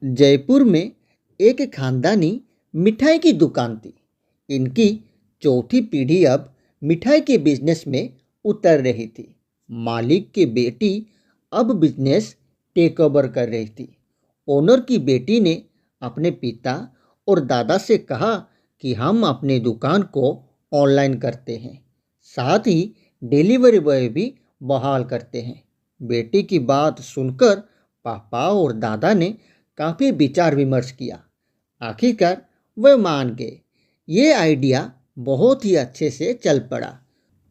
जयपुर में एक खानदानी मिठाई की दुकान थी। इनकी चौथी पीढ़ी अब मिठाई के बिजनेस में उतर रही थी। मालिक की बेटी अब बिजनेस टेक ओवर कर रही थी। ओनर की बेटी ने अपने पिता और दादा से कहा कि हम अपने दुकान को ऑनलाइन करते हैं, साथ ही डिलीवरी बॉय भी बहाल करते हैं। बेटी की बात सुनकर पापा और दादा ने काफ़ी विचार विमर्श किया। आखिरकार वह मान गए। ये आइडिया बहुत ही अच्छे से चल पड़ा।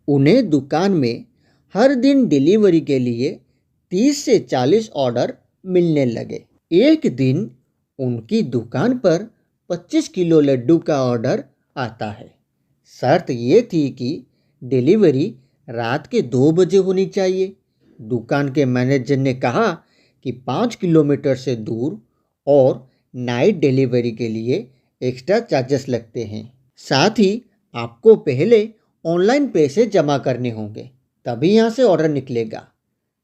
उन्हें दुकान में हर दिन डिलीवरी के लिए 30 से 40 ऑर्डर मिलने लगे। एक दिन उनकी दुकान पर 25 किलो लड्डू का ऑर्डर आता है। शर्त ये थी कि डिलीवरी रात के 2 बजे होनी चाहिए। दुकान के मैनेजर ने कहा कि 5 किलोमीटर से दूर और नाइट डिलीवरी के लिए एक्स्ट्रा चार्जेस लगते हैं। साथ ही आपको पहले ऑनलाइन पैसे जमा करने होंगे, तभी यहाँ से ऑर्डर निकलेगा।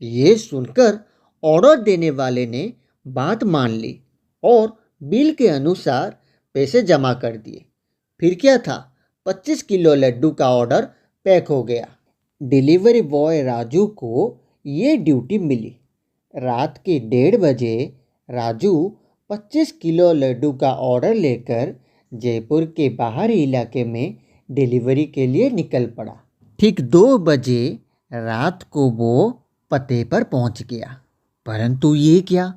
ये सुनकर ऑर्डर देने वाले ने बात मान ली और बिल के अनुसार पैसे जमा कर दिए। फिर क्या था, 25 किलो लड्डू का ऑर्डर पैक हो गया। डिलीवरी बॉय राजू को ये ड्यूटी मिली। रात के 1:30 बजे राजू 25 किलो लड्डू का ऑर्डर लेकर जयपुर के बाहरी इलाके में डिलीवरी के लिए निकल पड़ा। ठीक 2 बजे रात को वो पते पर पहुंच गया। परंतु ये क्या,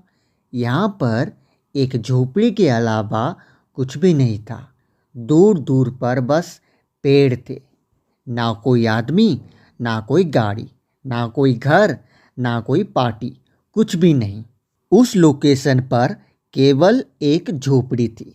यहाँ पर एक झोपड़ी के अलावा कुछ भी नहीं था। दूर दूर पर बस पेड़ थे। ना कोई आदमी, ना कोई गाड़ी, ना कोई घर, ना कोई पार्टी, कुछ भी नहीं। उस लोकेशन पर केवल एक झोपड़ी थी।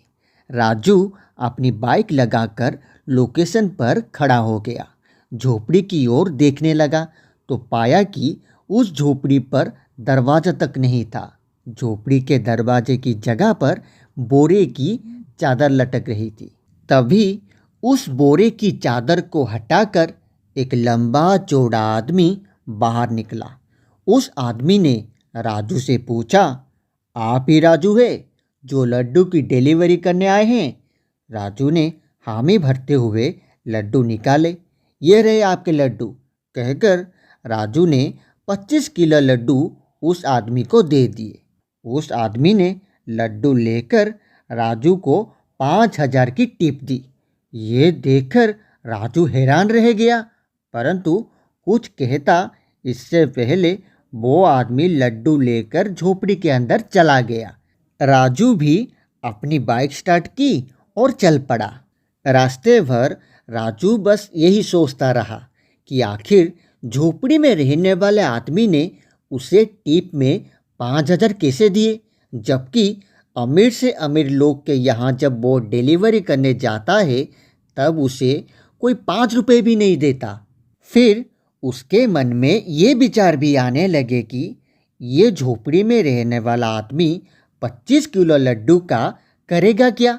राजू अपनी बाइक लगाकर लोकेशन पर खड़ा हो गया। झोपड़ी की ओर देखने लगा तो पाया कि उस झोपड़ी पर दरवाजा तक नहीं था। झोपड़ी के दरवाजे की जगह पर बोरे की चादर लटक रही थी। तभी उस बोरे की चादर को हटाकर एक लंबा चौड़ा आदमी बाहर निकला। उस आदमी ने राजू से पूछा, आप ही राजू है जो लड्डू की डिलीवरी करने आए हैं? राजू ने हामी भरते हुए लड्डू निकाले। ये रहे आपके लड्डू, कहकर राजू ने 25 किलो लड्डू उस आदमी को दे दिए। उस आदमी ने लड्डू लेकर राजू को 5,000 की टिप दी। ये देखकर राजू हैरान रह गया, परंतु कुछ कहता इससे पहले वो आदमी लड्डू लेकर झोपड़ी के अंदर चला गया। राजू भी अपनी बाइक स्टार्ट की और चल पड़ा। रास्ते भर राजू बस यही सोचता रहा कि आखिर झोपड़ी में रहने वाले आदमी ने उसे टिप में 5,000 कैसे दिए, जबकि अमीर से अमीर लोग के यहाँ जब वो डिलीवरी करने जाता है तब उसे कोई 5 रुपए भी नहीं देता। फिर उसके मन में ये विचार भी आने लगे कि ये झोपड़ी में रहने वाला आदमी 25 किलो लड्डू का करेगा क्या?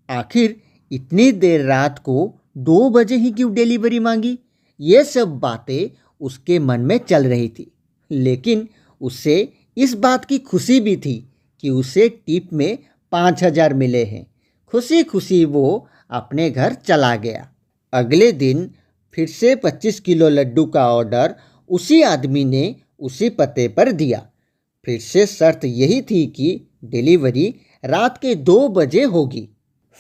आखिर इतनी देर रात को 2 बजे ही क्यों डिलीवरी मांगी? ये सब बातें उसके मन में चल रही थी। लेकिन उससे इस बात की खुशी भी थी कि उसे टिप में 5,000 मिले हैं। खुशी खुशी वो अपने घर चला गया। अगले दिन फिर से 25 किलो लड्डू का ऑर्डर उसी आदमी ने उसी पते पर दिया। फिर से शर्त यही थी कि डिलीवरी रात के 2 बजे होगी।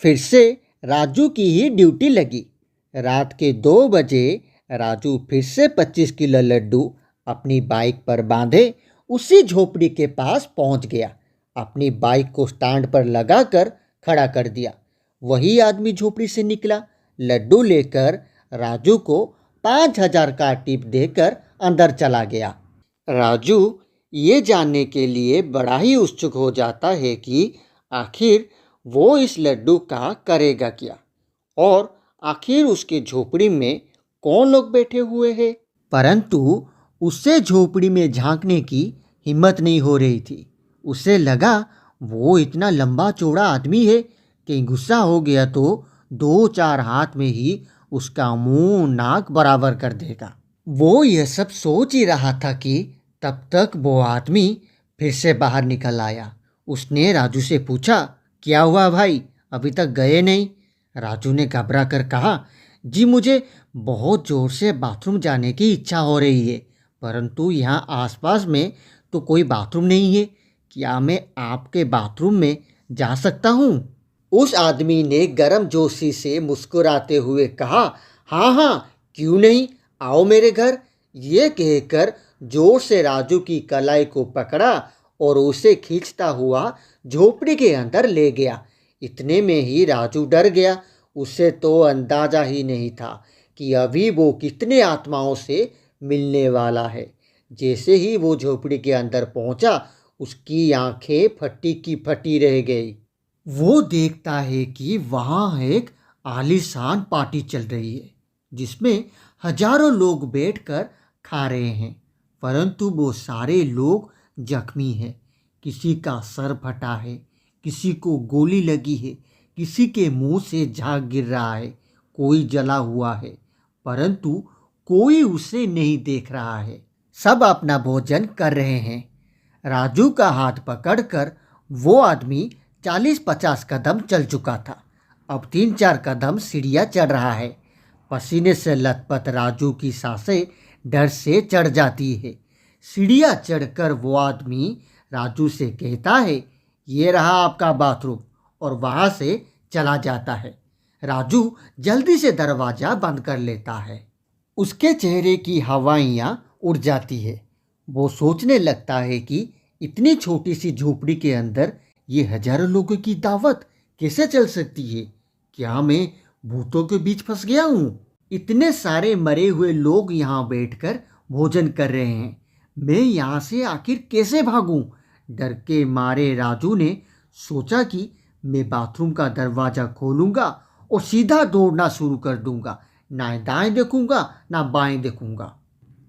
फिर से राजू की ही ड्यूटी लगी। रात के 2 बजे राजू फिर से 25 किलो लड्डू अपनी बाइक पर बांधे उसी झोपड़ी के पास पहुंच गया। अपनी बाइक को स्टैंड पर लगाकर खड़ा कर दिया। वही आदमी झोपड़ी से निकला। लड्डू लेकर राजू को 5,000 का टिप देकर अंदर चला गया। राजू ये जानने के लिए बड़ा ही उत्सुक हो जाता है कि आखिर वो इस लड्डू का करेगा क्या, और आखिर उसके झोपड़ी में कौन लोग बैठे हुए हैं। परंतु उसे झोपड़ी में झांकने की हिम्मत नहीं हो रही थी। उसे लगा वो इतना लंबा चौड़ा आदमी है कि गुस्सा हो गया तो 2-4 हाथ में ही उसका मुंह नाक बराबर कर देगा। वो यह सब सोच ही रहा था कि तब तक वो आदमी फिर से बाहर निकल आया उसने राजू से पूछा, क्या हुआ भाई, अभी तक गए नहीं? राजू ने घबरा कर कहा, जी मुझे बहुत ज़ोर से बाथरूम जाने की इच्छा हो रही है, परंतु यहाँ आसपास में तो कोई बाथरूम नहीं है। क्या मैं आपके बाथरूम में जा सकता हूँ? उस आदमी ने गर्मजोशी से मुस्कुराते हुए कहा, हाँ हाँ, क्यों नहीं, आओ मेरे घर। ये कहकर जोर से राजू की कलाई को पकड़ा और उसे खींचता हुआ झोपड़ी के अंदर ले गया। इतने में ही राजू डर गया। उसे तो अंदाजा ही नहीं था कि अभी वो कितने आत्माओं से मिलने वाला है। जैसे ही वो झोपड़ी के अंदर पहुंचा, उसकी आंखें फटी की फटी रह गई। वो देखता है कि वहाँ एक आलीशान पार्टी चल रही है, जिसमें हजारों लोग बैठकर खा रहे हैं, परंतु वो सारे लोग जख्मी हैं। किसी का सर फटा है, किसी को गोली लगी है, किसी के मुंह से झाग गिर रहा है, कोई जला हुआ है, परंतु कोई उसे नहीं देख रहा है। सब अपना भोजन कर रहे हैं। राजू का हाथ पकड़कर वो आदमी 40-50 कदम चल चुका था। अब 3-4 कदम सीढ़ियाँ चढ़ रहा है। पसीने से लथपथ राजू की सांसें डर से चढ़ जाती है। सीढ़ियाँ चढ़कर वो आदमी राजू से कहता है, ये रहा आपका बाथरूम, और वहाँ से चला जाता है। राजू जल्दी से दरवाज़ा बंद कर लेता है। उसके चेहरे की हवाइयाँ उड़ जाती है। वो सोचने लगता है कि इतनी छोटी सी झोपड़ी के अंदर ये हजारों लोगों की दावत कैसे चल सकती है? क्या मैं भूतों के बीच फंस गया हूँ? इतने सारे मरे हुए लोग यहाँ बैठकर भोजन कर रहे हैं, मैं यहाँ से आखिर कैसे भागूं? डर के मारे राजू ने सोचा कि मैं बाथरूम का दरवाज़ा खोलूंगा और सीधा दौड़ना शुरू कर दूंगा, ना दाएं देखूंगा ना बाएं देखूंगा।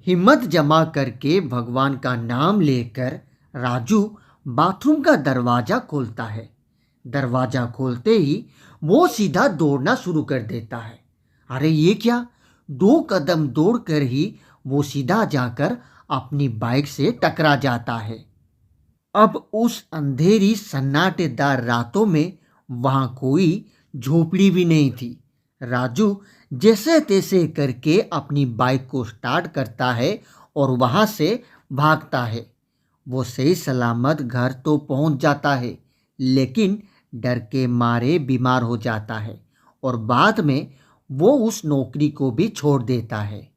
हिम्मत जमा करके भगवान का नाम लेकर राजू बाथरूम का दरवाज़ा खोलता है। दरवाज़ा खोलते ही वो सीधा दौड़ना शुरू कर देता है। अरे ये क्या! 2 कदम दौड़कर ही वो सीधा जाकर अपनी बाइक से टकरा जाता है। अब उस अंधेरी सन्नाटेदार रातों में वहाँ कोई झोपड़ी भी नहीं थी। राजू जैसे तैसे करके अपनी बाइक को स्टार्ट करता है और वहाँ से भागता है। वो सही सलामत घर तो पहुँच जाता है, लेकिन डर के मारे बीमार हो जाता है और बाद में वो उस नौकरी को भी छोड़ देता है।